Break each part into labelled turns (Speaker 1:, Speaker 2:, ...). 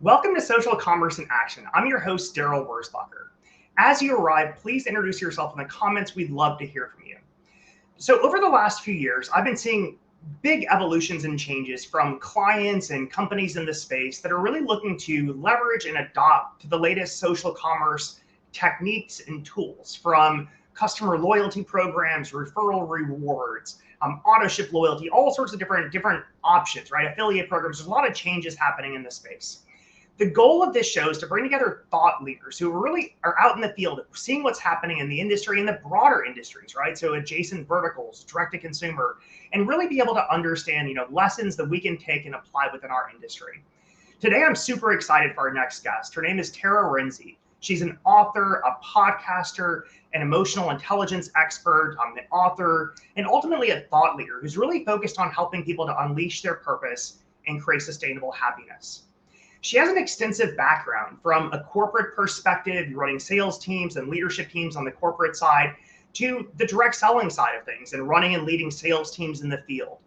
Speaker 1: Welcome to Social Commerce in Action. I'm your host, Daryl Wurzbacher. As you arrive, please introduce yourself in the comments. We'd love to hear from you. So over the last few years, I've been seeing big evolutions and changes from clients and companies in the space that are really looking to leverage and adopt the latest social commerce techniques and tools, from customer loyalty programs, referral rewards, auto ship loyalty, all sorts of different options, right? Affiliate programs. There's a lot of changes happening in the space. The goal of this show is to bring together thought leaders who really are out in the field, seeing what's happening in the industry and the broader industries, right? So adjacent verticals, direct to consumer, and really be able to understand, lessons that we can take and apply within our industry. Today, I'm super excited for our next guest. Her name is Tara Renze. She's an author, a podcaster, an emotional intelligence expert, an author, and ultimately a thought leader who's really focused on helping people to unleash their purpose and create sustainable happiness. She has an extensive background from a corporate perspective, running sales teams and leadership teams on the corporate side, to the direct selling side of things and running and leading sales teams in the field.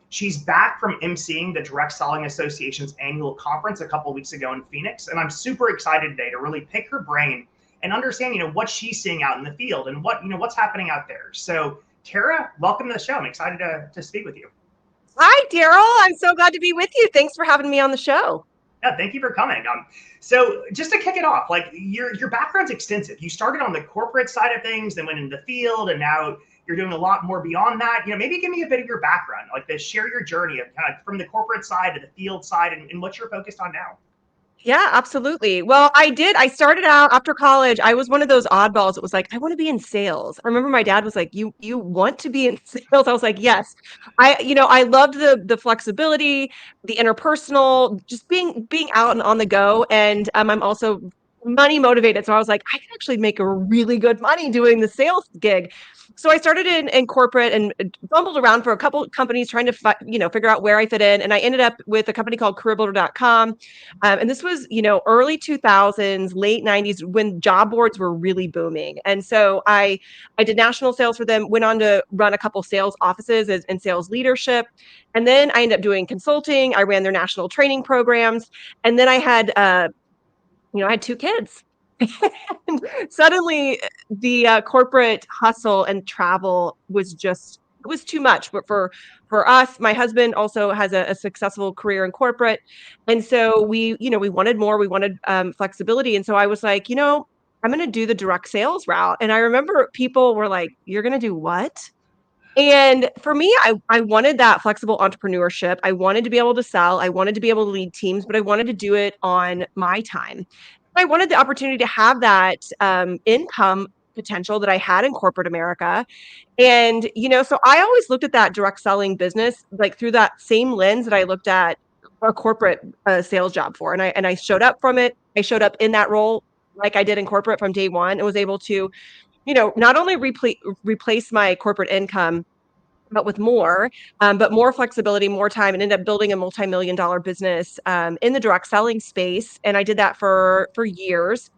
Speaker 1: She's back from emceeing the Direct Selling Association's annual conference a couple of weeks ago in Phoenix, and I'm super excited today to really pick her brain and understand, what she's seeing out in the field and what's happening out there. So, Tara, welcome to the show. I'm excited to speak with you.
Speaker 2: Hi, Daryl. I'm so glad to be with you. Thanks for having me on the show.
Speaker 1: Yeah, thank you for coming. So just to kick it off, like your background's extensive. You started on the corporate side of things, then went into the field, and now you're doing a lot more beyond that. Maybe give me a bit of your background, like share your journey of kind of from the corporate side to the field side, and what you're focused on now.
Speaker 2: Yeah, absolutely. Well, I started out after college. I was one of those oddballs that was like, I want to be in sales. I remember my dad was like, you want to be in sales? I was like, yes. I loved the flexibility, the interpersonal, just being out and on the go. And I'm also money motivated. So I was like, I can actually make a really good money doing the sales gig. So I started in corporate and bumbled around for a couple companies trying to figure out where I fit in. And I ended up with a company called careerbuilder.com. And this was, early 2000s, late 90s, when job boards were really booming. And so I did national sales for them, went on to run a couple sales offices and sales leadership. And then I ended up doing consulting. I ran their national training programs. And then I had, I had two kids. And suddenly the corporate hustle and travel it was too much. But for us, my husband also has a successful career in corporate. And so we wanted more, we wanted flexibility. And so I was like, I'm going to do the direct sales route. And I remember people were like, you're going to do what? And for me, I wanted that flexible entrepreneurship. I wanted to be able to sell. I wanted to be able to lead teams, but I wanted to do it on my time. I wanted the opportunity to have that income potential that I had in corporate America. And, so I always looked at that direct selling business like through that same lens that I looked at a corporate sales job for. And I showed up from it. I showed up in that role like I did in corporate from day one, and was able to not only replace my corporate income, but with more, but more flexibility, more time, and ended up building a multi-million-dollar business in the direct selling space. And I did that for years.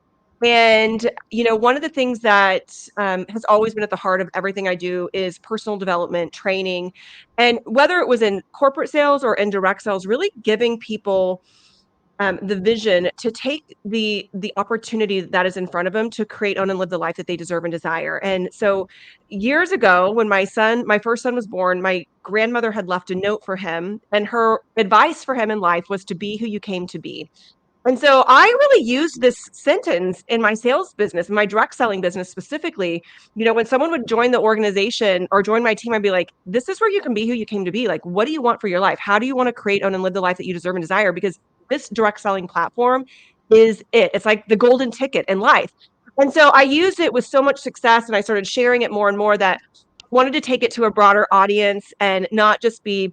Speaker 2: And one of the things that has always been at the heart of everything I do is personal development, training, and whether it was in corporate sales or in direct sales, really giving people the vision to take the opportunity that is in front of them to create, own, and live the life that they deserve and desire. And so years ago, when my first son was born, my grandmother had left a note for him, and her advice for him in life was to be who you came to be. And so I really used this sentence in my sales business, in my direct selling business specifically. When someone would join the organization or join my team, I'd be like, this is where you can be who you came to be. Like, what do you want for your life? How do you want to create, own, and live the life that you deserve and desire? Because this direct selling platform is it. It's like the golden ticket in life. And so I used it with so much success, and I started sharing it more and more, that I wanted to take it to a broader audience and not just be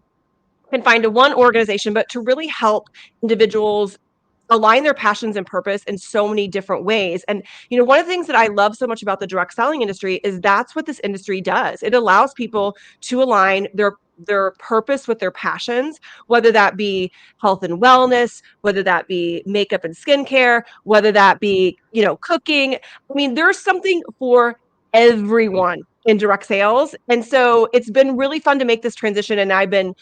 Speaker 2: confined to one organization, but to really help individuals align their passions and purpose in so many different ways. And, one of the things that I love so much about the direct selling industry is that's what this industry does. It allows people to align their purpose with their passions, whether that be health and wellness, whether that be makeup and skincare, whether that be, cooking. I mean, there's something for everyone in direct sales. And so it's been really fun to make this transition. And I've been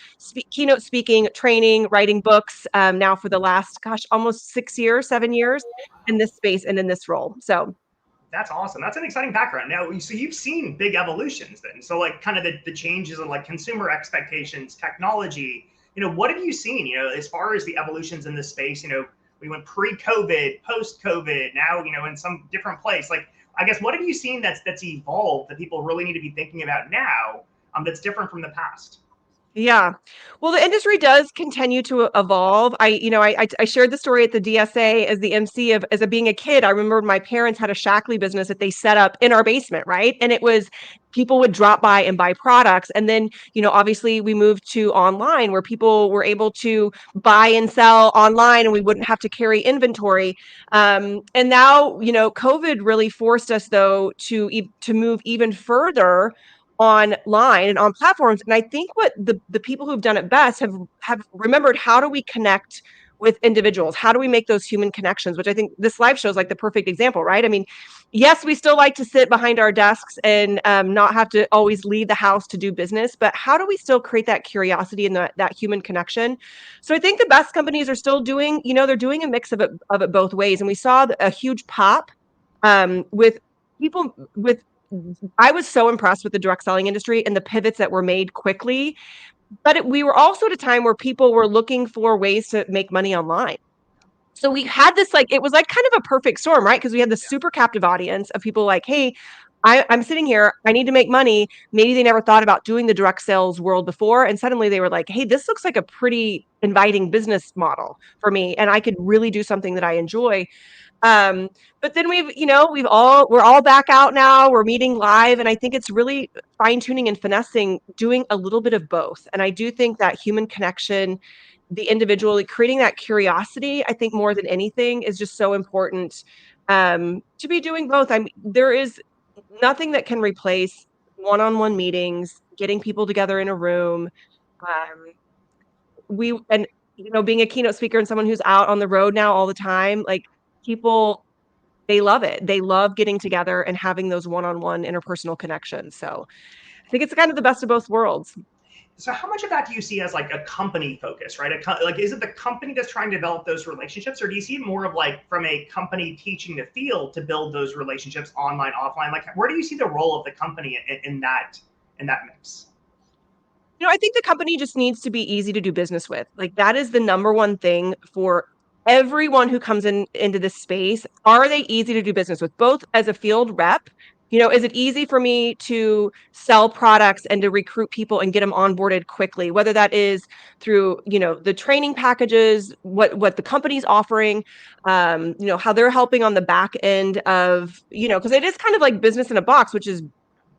Speaker 2: keynote speaking, training, writing books now for the last, gosh, almost 6 years, 7 years in this space and in this role. So
Speaker 1: That's awesome. That's an exciting background. Now, so you've seen big evolutions then. So like kind of the changes in like consumer expectations, technology, what have you seen, as far as the evolutions in this space, we went pre-COVID, post-COVID, now, in some different place. Like, I guess, what have you seen that's evolved that people really need to be thinking about now, that's different from the past?
Speaker 2: yeah. Well, the industry does continue to evolve. I shared the story at the DSA as the MC of as a being a kid. I remember my parents had a Shackley business that they set up in our basement, right? And it was people would drop by and buy products. And then, obviously we moved to online where people were able to buy and sell online and we wouldn't have to carry inventory. And now, COVID really forced us though to move even further online and on platforms. And I think what the people who've done it best have remembered, how do we connect with individuals? How do we make those human connections? Which I think this live show is like the perfect example, right? I mean, yes, we still like to sit behind our desks and not have to always leave the house to do business, but how do we still create that curiosity and that human connection? So I think the best companies are still doing, they're doing a mix of it both ways. And we saw a huge pop with people with I was so impressed with the direct selling industry and the pivots that were made quickly. But we were also at a time where people were looking for ways to make money online. So we had this it was like kind of a perfect storm, right? Because we had this super captive audience of people like, hey, I'm sitting here, I need to make money. Maybe they never thought about doing the direct sales world before. And suddenly they were like, hey, this looks like a pretty inviting business model for me. And I could really do something that I enjoy. Um, but then we're all back out now. We're meeting live, and I think it's really fine tuning and finessing, doing a little bit of both. And I do think that human connection, the individual, creating that curiosity, I think more than anything is just so important to be doing both. There is nothing that can replace one-on-one meetings, getting people together in a room. Um, we and being a keynote speaker and someone who's out on the road now all the time, like people they love it. They love getting together and having those one-on-one interpersonal connections. So I think it's kind of the best of both worlds.
Speaker 1: So how much of that do you see as like a company focus, right? Like, is it the company that's trying to develop those relationships, or do you see more of like from a company teaching the field to build those relationships online, offline? Like, where do you see the role of the company in that mix?
Speaker 2: I think the company just needs to be easy to do business with. Like that is the number one thing for everyone who comes into this space. Are they easy to do business with? Both as a field rep, is it easy for me to sell products and to recruit people and get them onboarded quickly? Whether that is through, the training packages, what the company's offering, how they're helping on the back end of, because it is kind of like business in a box, which is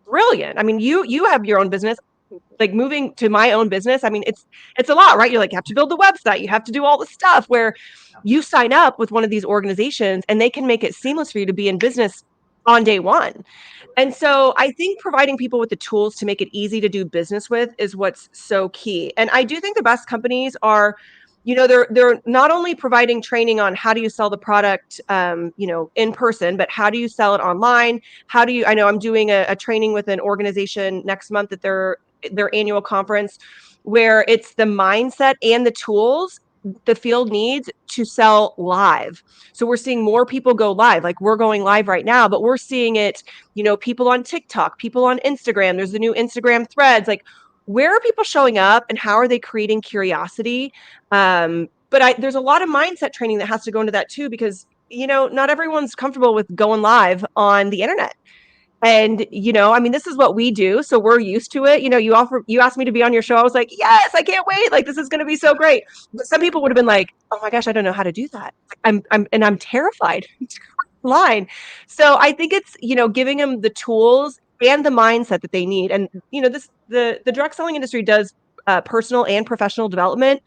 Speaker 2: brilliant. I mean, you have your own business. Like moving to my own business, I mean, it's a lot, right? You're like, you have to build the website, you have to do all the stuff, where you sign up with one of these organizations and they can make it seamless for you to be in business on day one. And so I think providing people with the tools to make it easy to do business with is what's so key. And I do think the best companies are, they're not only providing training on how do you sell the product, in person, but how do you sell it online? I know I'm doing a training with an organization next month at their annual conference, where it's the mindset and the tools the field needs to sell live. So we're seeing more people go live. Like we're going live right now, but we're seeing it, people on TikTok, people on Instagram. There's the new Instagram threads. Like, where are people showing up and how are they creating curiosity? But there's a lot of mindset training that has to go into that too, because, not everyone's comfortable with going live on the internet. And, I mean, this is what we do. So we're used to it. You asked me to be on your show. I was like, yes, I can't wait. Like, this is going to be so great. But some people would have been like, oh my gosh, I don't know how to do that. I'm terrified line. So I think it's, giving them the tools and the mindset that they need. And, the direct selling industry does personal and professional development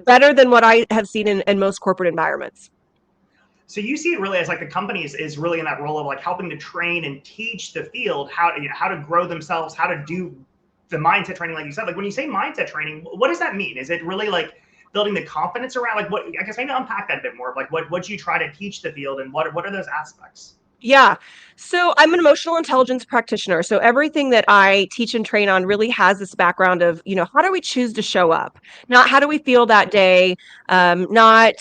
Speaker 2: better than what I have seen in most corporate environments.
Speaker 1: So you see it really as like the company is really in that role of like helping to train and teach the field how to grow themselves, how to do the mindset training, like you said. Like when you say mindset training, what does that mean? Is it really like building the confidence around, like what, I guess I need to unpack that a bit more of like what you try to teach the field and what are those aspects?
Speaker 2: Yeah. So I'm an emotional intelligence practitioner. So everything that I teach and train on really has this background of, how do we choose to show up? Not how do we feel that day? Not,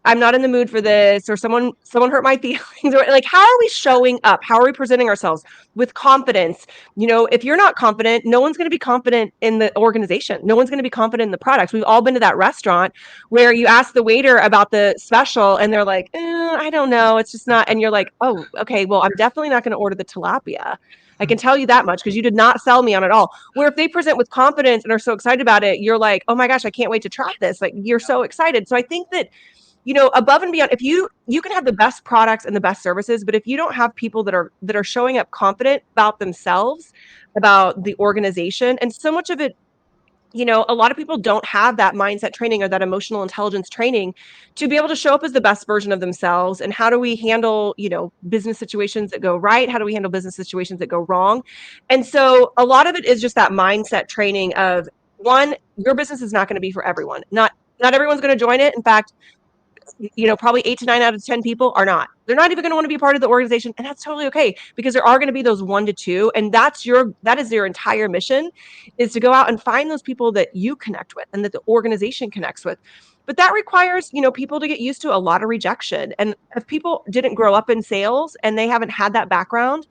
Speaker 2: I'm not in the mood for this, or someone hurt my feelings, or like, how are we showing up? How are we presenting ourselves with confidence? If you're not confident, no one's going to be confident in the organization. No one's going to be confident in the products. We've all been to that restaurant where you ask the waiter about the special and they're like, I don't know, it's just not. And you're like, oh, okay, well, I'm definitely not going to order the tilapia. I can tell you that much because you did not sell me on it all. Where if they present with confidence and are so excited about it, you're like, oh my gosh, I can't wait to try this. Like, you're so excited. So I think that, above and beyond, if you can have the best products and the best services, but if you don't have people that are showing up confident about themselves, about the organization, and so much of it, a lot of people don't have that mindset training or that emotional intelligence training to be able to show up as the best version of themselves. And how do we handle, business situations that go right? How do we handle business situations that go wrong? And so a lot of it is just that mindset training of, one, your business is not going to be for everyone. Not everyone's going to join it. In fact, probably 8 to 9 out of 10 people are not. They're not even going to want to be part of the organization, and that's totally okay because there are going to be those 1 to 2, and that is your entire mission, is to go out and find those people that you connect with and that the organization connects with. But that requires, people to get used to a lot of rejection. And if people didn't grow up in sales and they haven't had that background,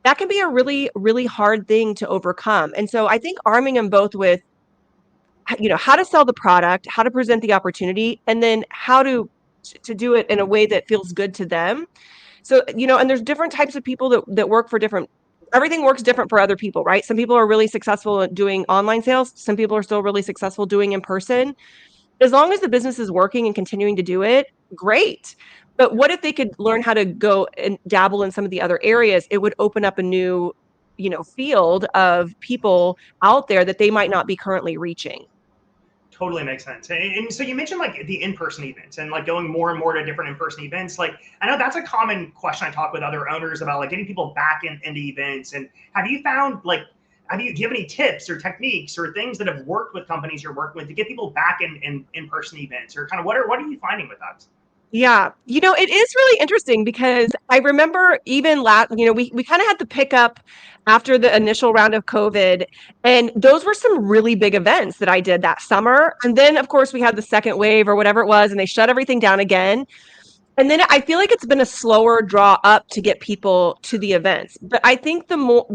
Speaker 2: that can be a really, really hard thing to overcome. And so I think arming them both with, how to sell the product, how to present the opportunity, and then how to do it in a way that feels good to them. So, and there's different types of people that work for different, everything works different for other people, right? Some people are really successful at doing online sales. Some people are still really successful doing in person. As long as the business is working and continuing to do it, great. But what if they could learn how to go and dabble in some of the other areas? It would open up a new, field of people out there that they might not be currently reaching.
Speaker 1: Totally makes sense. And so you mentioned like the in-person events and like going more and more to different in-person events. Like I know that's a common question I talk with other owners about, like getting people back into events. And have you found like, do you have any tips or techniques or things that have worked with companies you're working with to get people back in-person events, or kind of what are you finding with that?
Speaker 2: Yeah. It is really interesting because I remember even we kind of had to pick up after the initial round of COVID. And those were some really big events that I did that summer. And then, of course, we had the second wave or whatever it was, and they shut everything down again. And then I feel like it's been a slower draw up to get people to the events. But I think the more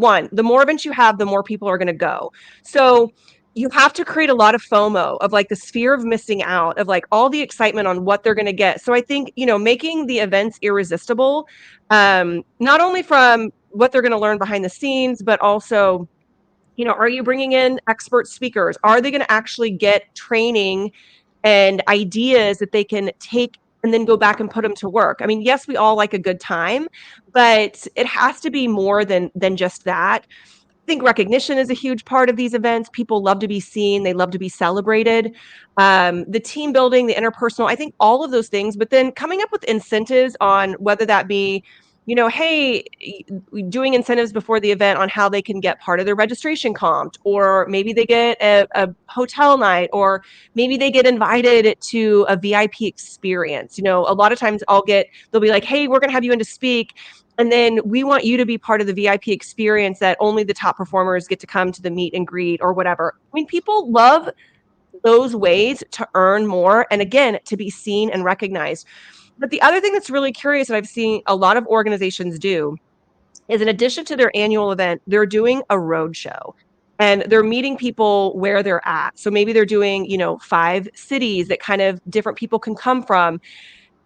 Speaker 2: events you have, the more people are going to go. So you have to create a lot of FOMO, of like the fear of missing out, of like all the excitement on what they're going to get. So I think, making the events irresistible, not only from what they're going to learn behind the scenes, but also, are you bringing in expert speakers? Are they going to actually get training and ideas that they can take and then go back and put them to work? I mean, yes, we all like a good time, but it has to be more than just that. I think recognition is a huge part of these events. People love to be seen, they love to be celebrated. The team building, the interpersonal, I think all of those things, but then coming up with incentives on whether that be, hey, doing incentives before the event on how they can get part of their registration comped, or maybe they get a hotel night, or maybe they get invited to a VIP experience. A lot of times they'll be like, hey, we're going to have you in to speak. And then we want you to be part of the VIP experience that only the top performers get to come to the meet and greet or whatever. I mean, people love those ways to earn more and, again, to be seen and recognized. But the other thing that's really curious that I've seen a lot of organizations do is, in addition to their annual event, they're doing a road show. And they're meeting people where they're at. So maybe they're doing, 5 cities that kind of different people can come from,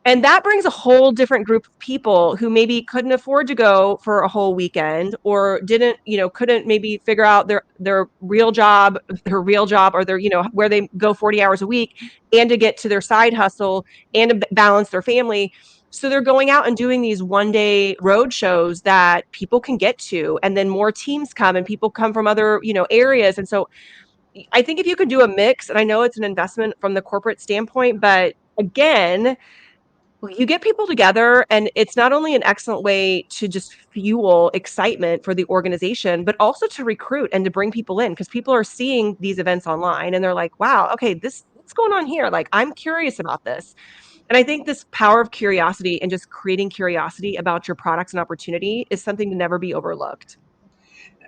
Speaker 2: and that brings a whole different group of people who maybe couldn't afford to go for a whole weekend, or didn't, couldn't maybe figure out their real job, or where they go 40 hours a week, and to get to their side hustle and to balance their family. So they're going out and doing these 1-day road shows that people can get to, and then more teams come and people come from other, areas. And so I think if you could do a mix, and I know it's an investment from the corporate standpoint, but again, well, you get people together, and it's not only an excellent way to just fuel excitement for the organization, but also to recruit and to bring people in, because people are seeing these events online and they're like, wow, okay, what's going on here? Like, I'm curious about this. And I think this power of curiosity and just creating curiosity about your products and opportunity is something to never be overlooked.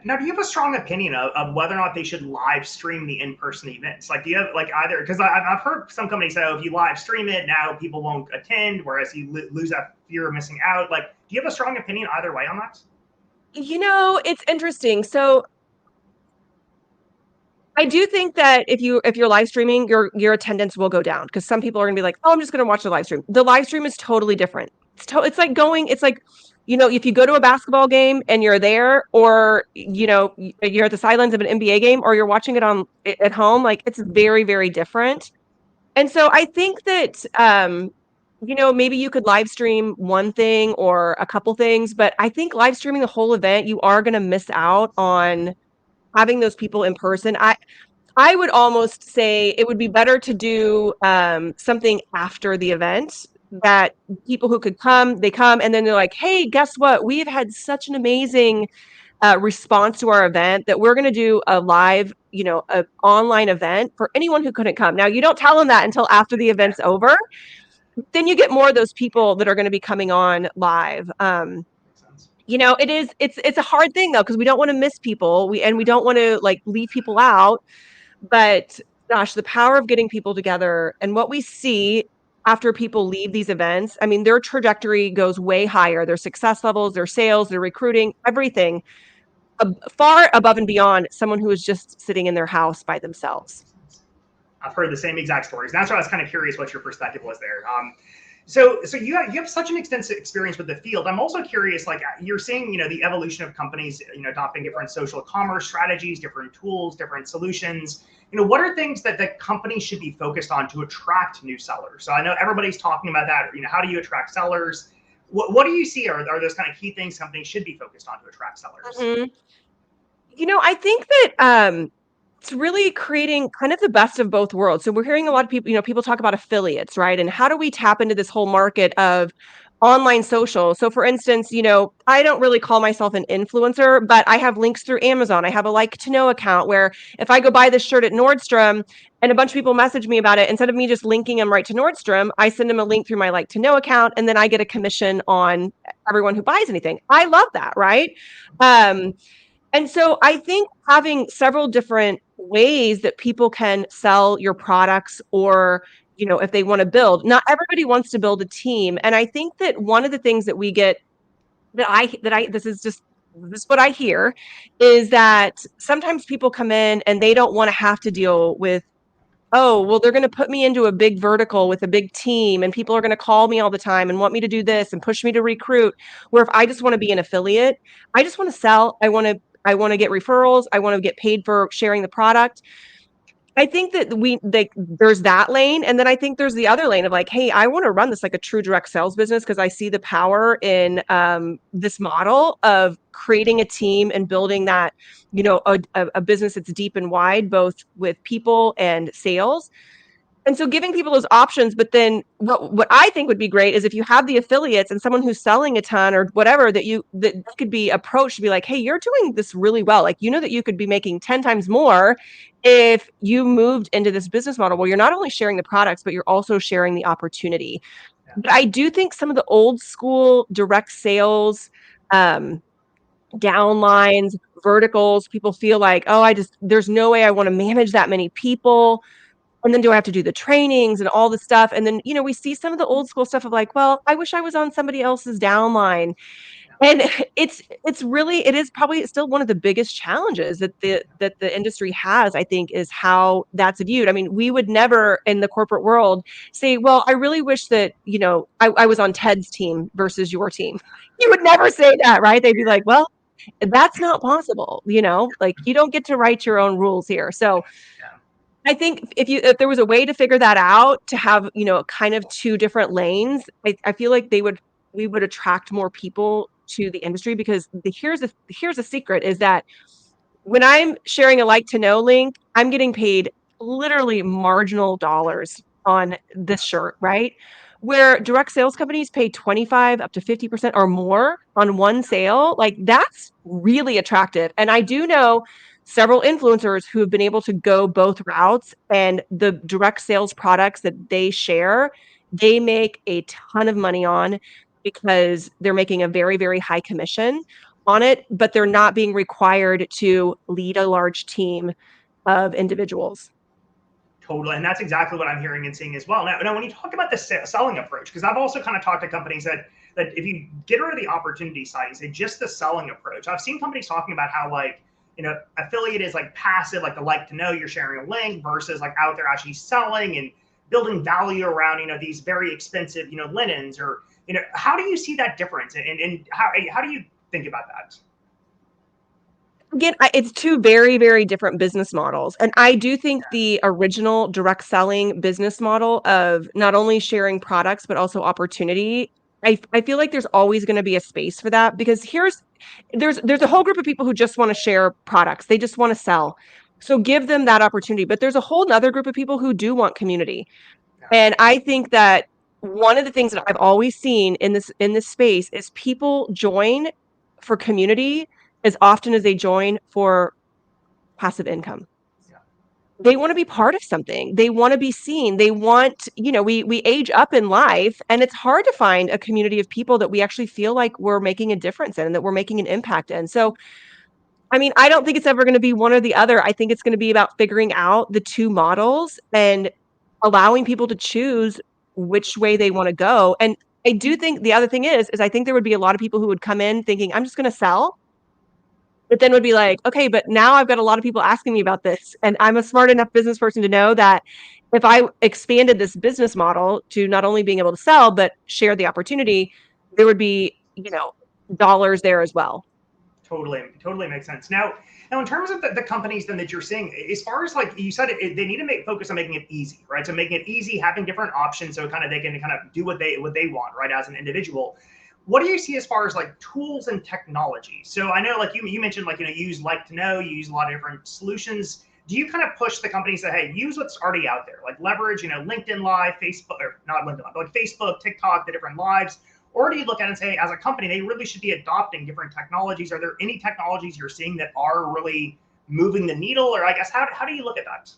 Speaker 1: Now, do you have a strong opinion of whether or not they should live stream the in-person events? Like, do you have like either? Because I've heard some companies say, oh, if you live stream it, now people won't attend, whereas you lose that fear of missing out. Like, do you have a strong opinion either way on that?
Speaker 2: It's interesting. So I do think that if you're live streaming, your attendance will go down because some people are gonna be like, "Oh, I'm just gonna watch the live stream." The live stream is totally different. It's like it's like, if you go to a basketball game and you're there, or you're at the sidelines of an NBA game, or you're watching it at home, like it's very, very different. And so I think that maybe you could live stream one thing or a couple things, but I think live streaming the whole event, you are gonna miss out on having those people in person. I would almost say it would be better to do something after the event, that people who could come, they come, and then they're like, hey, guess what? We've had such an amazing response to our event that we're going to do a live, a online event for anyone who couldn't come. Now, you don't tell them that until after the event's over. Then you get more of those people that are going to be coming on live. It's a hard thing though, because we don't want to miss people. We don't want to like leave people out. But gosh, the power of getting people together and what we see after people leave these events, I mean, their trajectory goes way higher. Their success levels, their sales, their recruiting, everything far above and beyond someone who is just sitting in their house by themselves.
Speaker 1: I've heard the same exact stories. That's why I was kind of curious what your perspective was there. So you have such an extensive experience with the field. I'm also curious, like you're seeing, the evolution of companies, adopting different social commerce strategies, different tools, different solutions. What are things that the company should be focused on to attract new sellers? So I know everybody's talking about that. How do you attract sellers? What do you see are those kind of key things companies should be focused on to attract sellers?
Speaker 2: Mhm. I think that it's really creating kind of the best of both worlds. So we're hearing a lot of people, people talk about affiliates, right? And how do we tap into this whole market of online social? So for instance, I don't really call myself an influencer, but I have links through Amazon. I have a like to know account where if I go buy this shirt at Nordstrom and a bunch of people message me about it, instead of me just linking them right to Nordstrom, I send them a link through my like to know account, and then I get a commission on everyone who buys anything. I love that, right? Um, and so I think having several different ways that people can sell your products, or, if they want to build, not everybody wants to build a team. And I think that one of the things that we get this is what I hear, is that sometimes people come in and they don't want to have to deal with, oh, well, they're going to put me into a big vertical with a big team and people are going to call me all the time and want me to do this and push me to recruit. Where if I just want to be an affiliate, I just want to sell. I want to get referrals. I want to get paid for sharing the product. I think that there's that lane, and then I think there's the other lane of like, hey, I want to run this like a true direct sales business because I see the power in this model of creating a team and building that, a business that's deep and wide, both with people and sales. And so giving people those options, but then what I think would be great is if you have the affiliates and someone who's selling a ton or whatever, that could be approached to be like, hey, you're doing this really well. Like, that you could be making 10 times more if you moved into this business model where you're not only sharing the products, but you're also sharing the opportunity.
Speaker 1: Yeah.
Speaker 2: But I do think some of the old school direct sales, downlines, verticals, people feel like, oh, there's no way I want to manage that many people. And then do I have to do the trainings and all the stuff? And then, we see some of the old school stuff of like, well, I wish I was on somebody else's downline. And it is probably still one of the biggest challenges that the industry has, I think, is how that's viewed. I mean, we would never in the corporate world say, well, I really wish that, I was on Ted's team versus your team. You would never say that, right? They'd be like, well, that's not possible, like you don't get to write your own rules here. So
Speaker 1: Yeah.
Speaker 2: I think if there was a way to figure that out, to have, kind of two different lanes, I feel like we would attract more people to the industry, because here's a secret, is that when I'm sharing a like to know link, I'm getting paid literally marginal dollars on this shirt, right? Where direct sales companies pay 25 up to 50% or more on one sale, like that's really attractive. And I do know several influencers who have been able to go both routes, and the direct sales products that they share they make a ton of money on because they're making a very, very high commission on it, but they're not being required to lead a large team of individuals.
Speaker 1: Totally. And that's exactly what I'm hearing and seeing as well. Now when you talk about the selling approach, because I've also kind of talked to companies that if you get rid of the opportunity side, you say just the selling approach. I've seen companies talking about how like, affiliate is like passive, like the like to know, you're sharing a link versus like out there actually selling and building value around, these very expensive, linens or, how do you see that difference? And how do you think about that?
Speaker 2: Again, it's two very, very different business models. And I do think the original direct selling business model of not only sharing products, but also opportunity, I feel like there's always going to be a space for that because there's a whole group of people who just want to share products. They just want to sell. So give them that opportunity. But there's a whole other group of people who do want community.
Speaker 1: Yeah.
Speaker 2: And I think that one of the things that I've always seen in this space is people join for community as often as they join for passive income.
Speaker 1: Yeah.
Speaker 2: They want to be part of something. They want to be seen. They want, we age up in life and it's hard to find a community of people that we actually feel like we're making a difference in and that we're making an impact in. So, I mean, I don't think it's ever going to be one or the other. I think it's going to be about figuring out the two models and allowing people to choose which way they want to go. And I do think the other thing is I think there would be a lot of people who would come in thinking, I'm just going to sell, but then would be like, okay, but now I've got a lot of people asking me about this. And I'm a smart enough business person to know that if I expanded this business model to not only being able to sell, but share the opportunity, there would be, dollars there as well.
Speaker 1: Totally makes sense. Now in terms of the companies then that you're seeing, as far as like you said, they need to focus on making it easy, right? So making it easy, having different options, so kind of they can kind of do what they want, right, as an individual. What do you see as far as like tools and technology? So I know like you mentioned like you use like to know, you use a lot of different solutions. Do you kind of push the companies that hey, use what's already out there, like leverage LinkedIn Live, Facebook, or not LinkedIn Live, but like Facebook, TikTok, the different lives? Or do you look at it and say, as a company, they really should be adopting different technologies? Are there any technologies you're seeing that are really moving the needle? Or I guess, how do you look at that?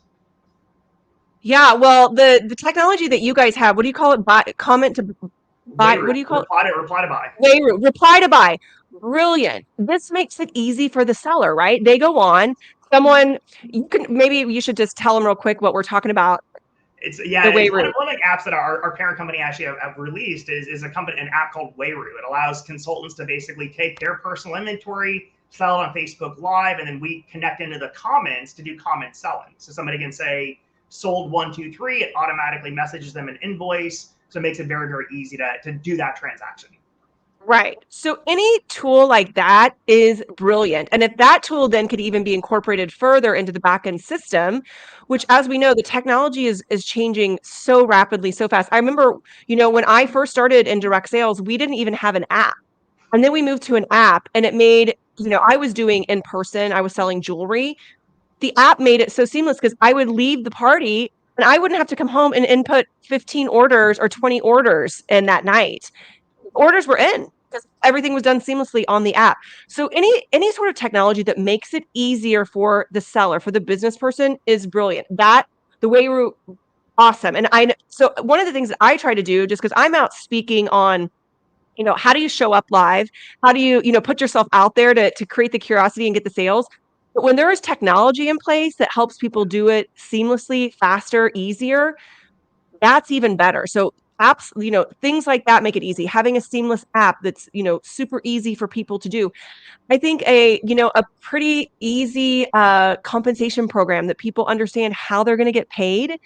Speaker 2: Yeah, well, the technology that you guys have, what do you call it? Comment to buy, what
Speaker 1: Wayroot,
Speaker 2: do you call it?
Speaker 1: reply to buy.
Speaker 2: Wayroot, reply to buy. Brilliant. This makes it easy for the seller, right? They go on, maybe you should just tell them real quick what we're talking about.
Speaker 1: It's
Speaker 2: Wayroot.
Speaker 1: one of the apps that our parent company actually have released is an app called Wayroot. It allows consultants to basically take their personal inventory, sell it on Facebook Live, and then we connect into the comments to do comment selling. So somebody can say sold 123, it automatically messages them an invoice. So it makes it very, very easy to do that transaction.
Speaker 2: Right. So any tool like that is brilliant. And if that tool then could even be incorporated further into the backend system, which as we know, the technology is changing so rapidly, so fast. I remember, when I first started in direct sales, we didn't even have an app. And then we moved to an app and it made, I was doing in person, I was selling jewelry. The app made it so seamless because I would leave the party and I wouldn't have to come home and input 15 orders or 20 orders in that night. Orders were in because everything was done seamlessly on the app. So any sort of technology that makes it easier for the seller, for the business person is brilliant. The way we're awesome. And so one of the things that I try to do, just because I'm out speaking on, how do you show up live? How do you, put yourself out there to create the curiosity and get the sales? But when there is technology in place that helps people do it seamlessly, faster, easier, that's even better. So apps, things like that make it easy. Having a seamless app that's, super easy for people to do. I think a pretty easy compensation program that people understand how they're going to get paid.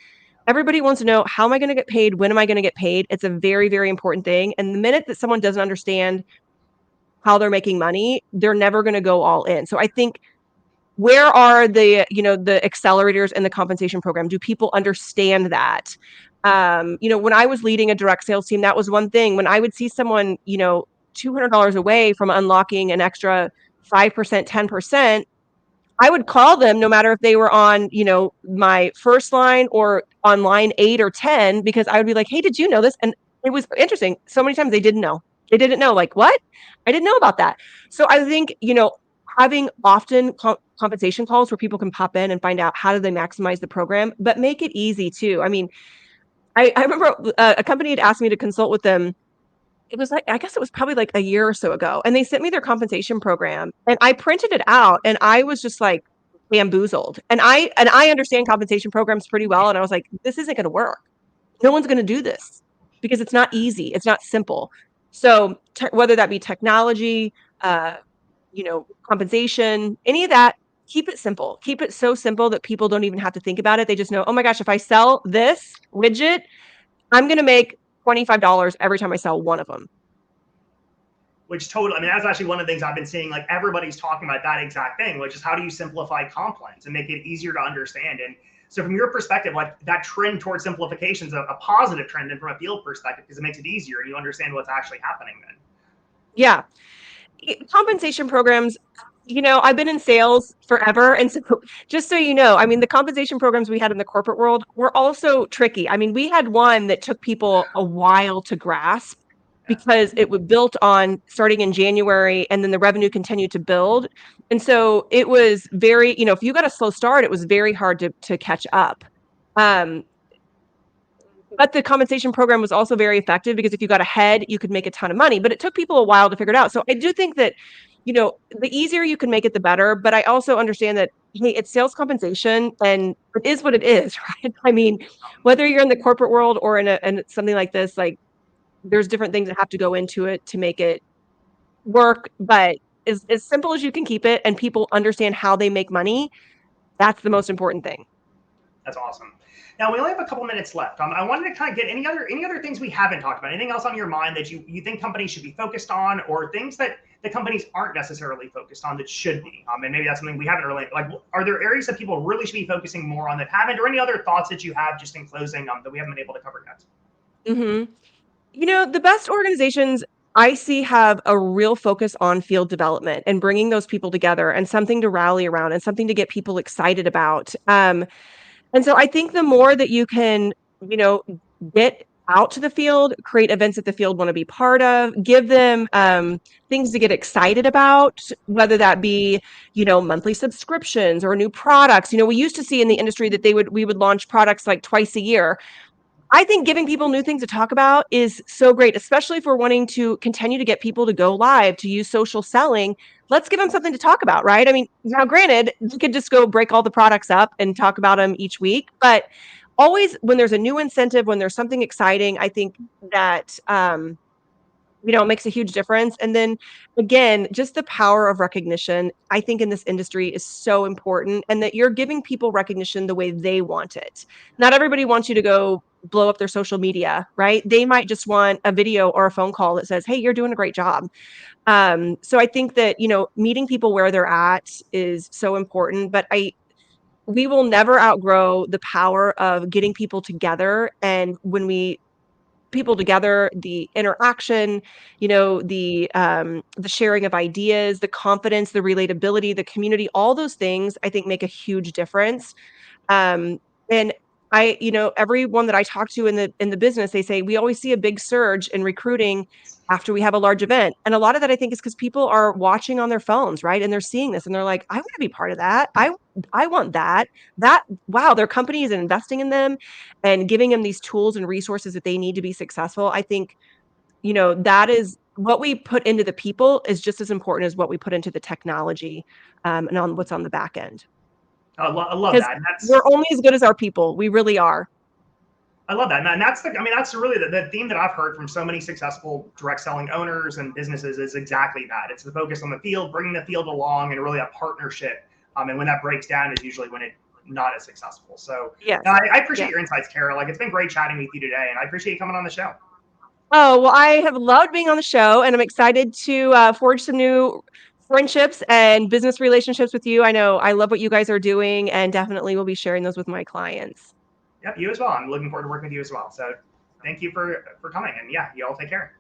Speaker 2: Everybody wants to know, how am I going to get paid? When am I going to get paid? It's a very, very important thing. And the minute that someone doesn't understand how they're making money, they're never going to go all in. So I think, where are the accelerators in the compensation program? Do people understand that? When I was leading a direct sales team, that was one thing. When I would see someone, $200 away from unlocking an extra 5%, 10%, I would call them no matter if they were on, my first line or on line 8 or 10, because I would be like, hey, did you know this? And it was interesting. So many times they didn't know. They didn't know, like, what? I didn't know about that. So I think, having often compensation calls where people can pop in and find out how do they maximize the program, but make it easy too. I mean, I remember a company had asked me to consult with them. It was like, I guess it was probably like a year or so ago. And they sent me their compensation program and I printed it out and I was just like bamboozled. And I understand compensation programs pretty well. And I was like, this isn't going to work. No one's going to do this because it's not easy. It's not simple. So whether that be technology, uh, compensation, any of that, keep it simple. Keep it so simple that people don't even have to think about it. They just know, oh my gosh, if I sell this widget, I'm going to make $25 every time I sell one of them.
Speaker 1: Which totally, I mean, that's actually one of the things I've been seeing. Like everybody's talking about that exact thing, which is how do you simplify comp plans and make it easier to understand? And so from your perspective, like that trend towards simplification is a positive trend and from a field perspective, because it makes it easier and you understand what's actually happening then.
Speaker 2: Yeah. Compensation programs, I've been in sales forever. And so just so you know, I mean, the compensation programs we had in the corporate world were also tricky. I mean, we had one that took people a while to grasp because it was built on starting in January and then the revenue continued to build. And so it was very, if you got a slow start, it was very hard to catch up. Um, but the compensation program was also very effective because if you got ahead, you could make a ton of money, but it took people a while to figure it out. So I do think that, the easier you can make it, the better. But I also understand that, hey, it's sales compensation and it is what it is, right? I mean, whether you're in the corporate world or in something like this, like there's different things that have to go into it to make it work. But as simple as you can keep it and people understand how they make money, that's the most important thing.
Speaker 1: That's awesome. Now we only have a couple minutes left. I wanted to kind of get any other things we haven't talked about. Anything else on your mind that you think companies should be focused on, or things that the companies aren't necessarily focused on that should be? And maybe that's something we haven't really like. Are there areas that people really should be focusing more on that haven't, or any other thoughts that you have just in closing that we haven't been able to cover yet?
Speaker 2: Mm-hmm. The best organizations I see have a real focus on field development and bringing those people together and something to rally around and something to get people excited about. And so I think the more that you can, you know, get out to the field, create events that the field want to be part of, give them things to get excited about, whether that be, monthly subscriptions or new products. We used to see in the industry that we would launch products like twice a year. I think giving people new things to talk about is so great, especially if we're wanting to continue to get people to go live, to use social selling. Let's give them something to talk about, right? I mean, now granted, you could just go break all the products up and talk about them each week, but always when there's a new incentive, when there's something exciting, I think that it makes a huge difference. And then again, just the power of recognition, I think in this industry is so important, and that you're giving people recognition the way they want it. Not everybody wants you to go blow up their social media, right? They might just want a video or a phone call that says, hey, you're doing a great job. So I think that, meeting people where they're at is so important, but we will never outgrow the power of getting people together. And when we people together, the interaction, the sharing of ideas, the confidence, the relatability, the community, all those things I think make a huge difference. um, and everyone that I talk to in the business, they say we always see a big surge in recruiting after we have a large event. And a lot of that I think is because people are watching on their phones, right? And they're seeing this and they're like, I want to be part of that. I want that. That wow, their company is investing in them and giving them these tools and resources that they need to be successful. I think, that is what we put into the people is just as important as what we put into the technology, and on what's on the back end.
Speaker 1: I love
Speaker 2: Because
Speaker 1: that. And
Speaker 2: we're only as good as our people. We really are.
Speaker 1: I love that. And that's really the theme that I've heard from so many successful direct selling owners and businesses is exactly that. It's the focus on the field, bringing the field along, and really a partnership. And when that breaks down is usually when it's not as successful. So
Speaker 2: Yes.
Speaker 1: I appreciate
Speaker 2: Yeah.
Speaker 1: your insights, Kara. Like it's been great chatting with you today, and I appreciate you coming on the show.
Speaker 2: Oh, well, I have loved being on the show, and I'm excited to forge some new friendships and business relationships with you. I know I love what you guys are doing, and definitely will be sharing those with my clients.
Speaker 1: Yep, you as well. I'm looking forward to working with you as well. So thank you for coming, and yeah, you all take care.